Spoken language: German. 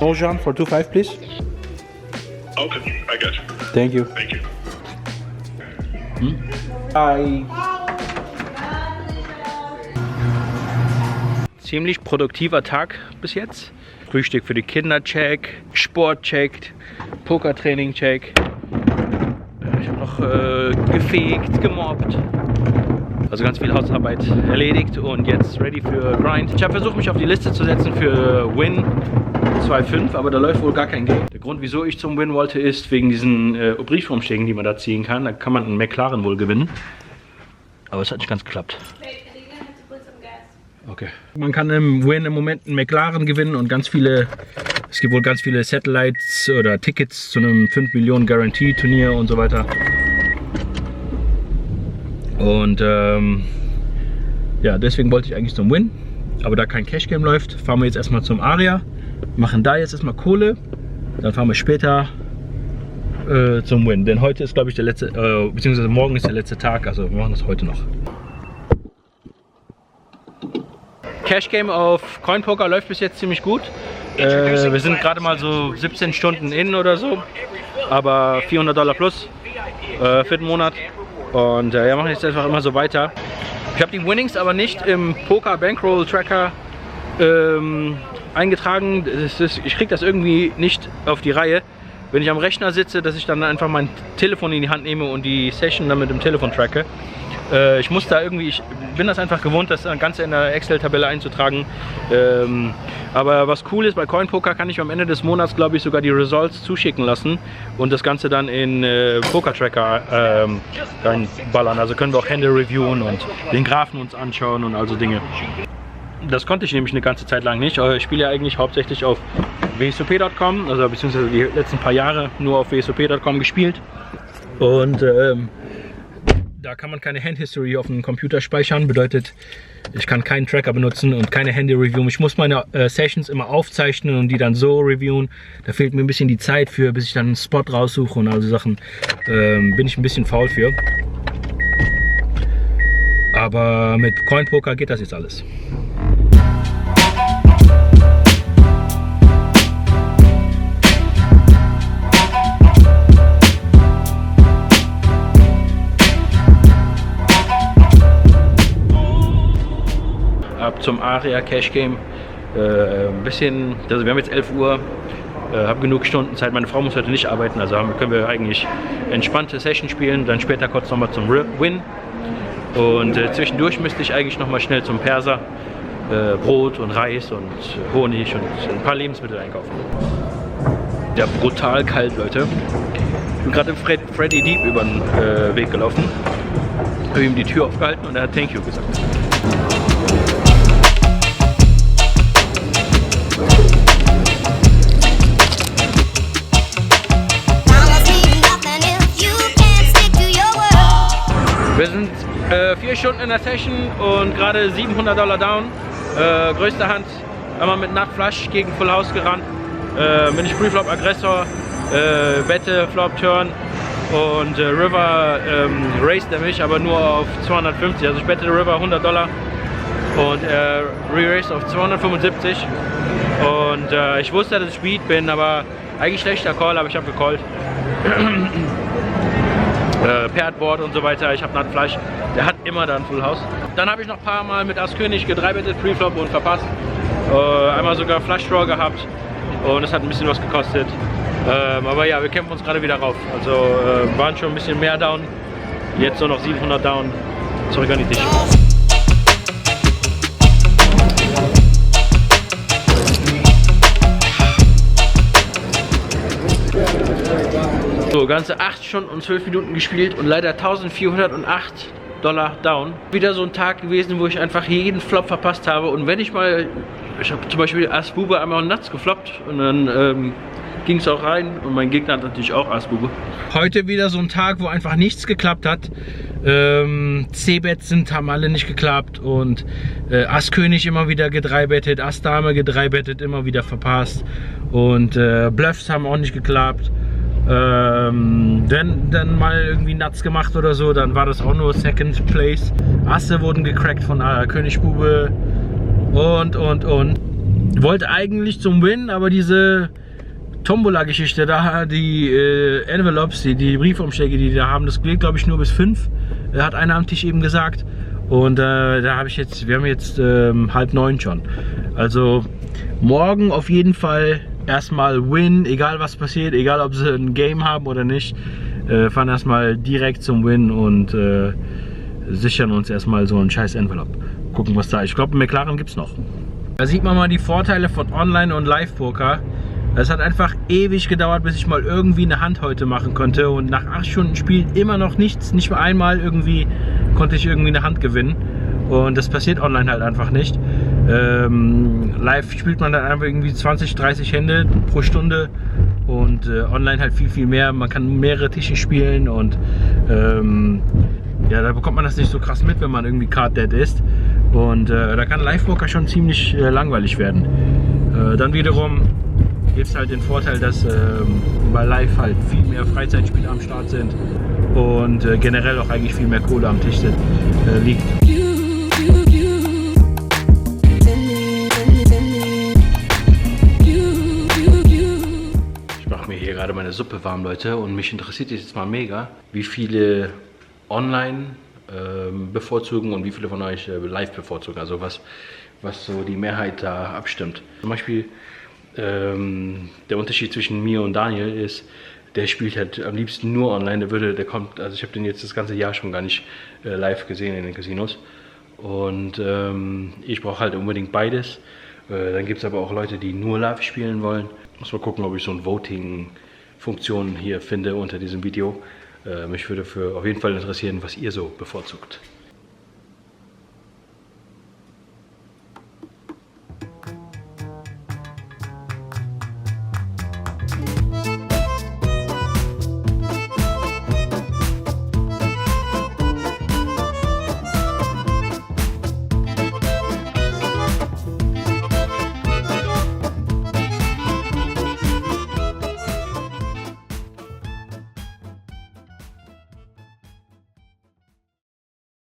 Ojan for 2-5, please. Okay, I got you. Thank you. Thank you. Bye. Ziemlich produktiver Tag bis jetzt. Frühstück für die Kinder check, Sport checkt, Pokertraining check. Ich habe noch gefegt, gemobbt. Also ganz viel Hausarbeit erledigt und jetzt ready für Grind. Ich habe versucht, mich auf die Liste zu setzen für Win 2.5, aber da läuft wohl gar kein Game. Der Grund, wieso ich zum Win wollte, ist wegen diesen Briefumschlägen, die man da ziehen kann. Da kann man einen McLaren wohl gewinnen. Aber es hat nicht ganz geklappt. Okay. Man kann im Win im Moment einen McLaren gewinnen und ganz viele, es gibt wohl ganz viele Satellites oder Tickets zu einem 5 Millionen Guarantee Turnier und so weiter. Und ja, deswegen wollte ich eigentlich zum Win. Aber da kein Cash Game läuft, fahren wir jetzt erstmal zum Aria, machen da jetzt erstmal Kohle, dann fahren wir später zum Win. Denn heute ist, glaube ich, der letzte, beziehungsweise morgen ist der letzte Tag, also wir machen das heute noch. Cash Game auf Coin Poker läuft bis jetzt ziemlich gut. Wir sind gerade mal so 17 Stunden in oder so, aber $400 plus für den Monat. Und ja, machen jetzt einfach immer so weiter. Ich habe die Winnings aber nicht im Poker Bankroll Tracker eingetragen. Ich kriege das irgendwie nicht auf die Reihe. Wenn ich am Rechner sitze, dass ich dann einfach mein Telefon in die Hand nehme und die Session dann mit dem Telefon tracke. Ich muss da irgendwie, ich bin das einfach gewohnt, das Ganze in der Excel-Tabelle einzutragen. Aber was cool ist, bei Coin Poker kann ich am Ende des Monats, glaube ich, sogar die Results zuschicken lassen und das Ganze dann in Poker Tracker reinballern. Also können wir auch Hände reviewen und den Graphen uns anschauen und also Dinge. Das konnte ich nämlich eine ganze Zeit lang nicht. Ich spiele ja eigentlich hauptsächlich auf WSOP.com, also beziehungsweise die letzten paar Jahre nur auf WSOP.com gespielt. Und da kann man keine Hand History auf dem Computer speichern, bedeutet, ich kann keinen Tracker benutzen und keine Hände reviewen. Ich muss meine Sessions immer aufzeichnen und die dann so reviewen. Da fehlt mir ein bisschen die Zeit für, bis ich dann einen Spot raussuche und also Sachen. Bin ich ein bisschen faul für. Aber mit Coin Poker geht das jetzt alles. Ab zum Aria Cash Game. Ein bisschen, also wir haben jetzt 11 Uhr, habe genug Stunden Zeit. Meine Frau muss heute nicht arbeiten, also können wir eigentlich entspannte Session spielen, dann später kurz nochmal zum Win. Und zwischendurch müsste ich eigentlich nochmal schnell zum Perser Brot und Reis und Honig und ein paar Lebensmittel einkaufen. Ja, brutal kalt, Leute. Ich bin gerade im Freddy Deep über den Weg gelaufen, habe ihm die Tür aufgehalten und er hat Thank you gesagt. Wir sind 4 Stunden in der Session und gerade $700 down. Größte Hand, einmal mit Nut Flush gegen Full House gerannt. Bin ich Preflop Aggressor, Wette, Flop, Turn und River raced er mich, aber nur auf 250. Also ich bette River $100 und er re-raced auf 275. Und ich wusste, dass ich Speed bin, aber eigentlich schlechter Call, aber ich habe gecallt. Paired-Board und so weiter, ich habe Nut Flush, der hat immer dann Full House. Dann habe ich noch ein paar Mal mit Ass König gedreibettet, Preflop und verpasst. Einmal sogar Flush Draw gehabt und es hat ein bisschen was gekostet. Aber ja, wir kämpfen uns gerade wieder rauf. Also waren schon ein bisschen mehr down, jetzt nur noch 700 down, zurück an die Tische. So, ganze 8 Stunden und 12 Minuten gespielt und leider $1408 down. Wieder so ein Tag gewesen, wo ich einfach jeden Flop verpasst habe. Und wenn ich mal, ich habe zum Beispiel Ass Bube einmal Nuts gefloppt und dann ging es auch rein und mein Gegner hat natürlich auch Ass Bube. Heute wieder so ein Tag, wo einfach nichts geklappt hat. C-Bets haben alle nicht geklappt und Ass König immer wieder gedreibettet, Ass Dame gedreibettet, immer wieder verpasst und Bluffs haben auch nicht geklappt. Dann mal irgendwie Nuts gemacht oder so, dann war das auch nur Second Place. Asse wurden gecrackt von König Bube und. wollte eigentlich zum Win, aber diese Tombola-Geschichte, da die Envelopes, die Briefumschläge, die da haben, das geht glaube ich nur bis 5, hat einer am Tisch eben gesagt. Und da habe ich jetzt, wir haben jetzt 8:30 schon. Also morgen auf jeden Fall erstmal Win, egal was passiert, egal ob sie ein Game haben oder nicht. Fahren erstmal direkt zum Win und sichern uns erstmal so einen scheiß Envelope. Gucken, was da ist. Ich glaube, McLaren gibt es noch. Da sieht man mal die Vorteile von Online- und Live-Poker. Es hat einfach ewig gedauert, bis ich mal irgendwie eine Hand heute machen konnte. Und nach 8 Stunden Spiel immer noch nichts. Nicht mal einmal irgendwie konnte ich irgendwie eine Hand gewinnen. Und das passiert online halt einfach nicht. Live spielt man dann einfach irgendwie 20, 30 Hände pro Stunde. Und online halt viel, viel mehr. Man kann mehrere Tische spielen und ja, da bekommt man das nicht so krass mit, wenn man irgendwie Card Dead ist. Und da kann Live-Poker schon ziemlich langweilig werden. Dann wiederum gibt es halt den Vorteil, dass bei Live halt viel mehr Freizeitspiele am Start sind und generell auch eigentlich viel mehr Kohle am Tisch liegt. Ich mache mir hier gerade meine Suppe warm, Leute, und mich interessiert jetzt mal mega, wie viele online bevorzugen und wie viele von euch live bevorzugen, also was so die Mehrheit da abstimmt. Zum Beispiel der Unterschied zwischen mir und Daniel ist, der spielt halt am liebsten nur online, der kommt, also ich habe den jetzt das ganze Jahr schon gar nicht live gesehen in den Casinos und ich brauche halt unbedingt beides. Dann gibt es aber auch Leute, die nur live spielen wollen. Muss mal gucken, ob ich so eine Voting-Funktion hier finde unter diesem Video. Mich würde auf jeden Fall interessieren, was ihr so bevorzugt.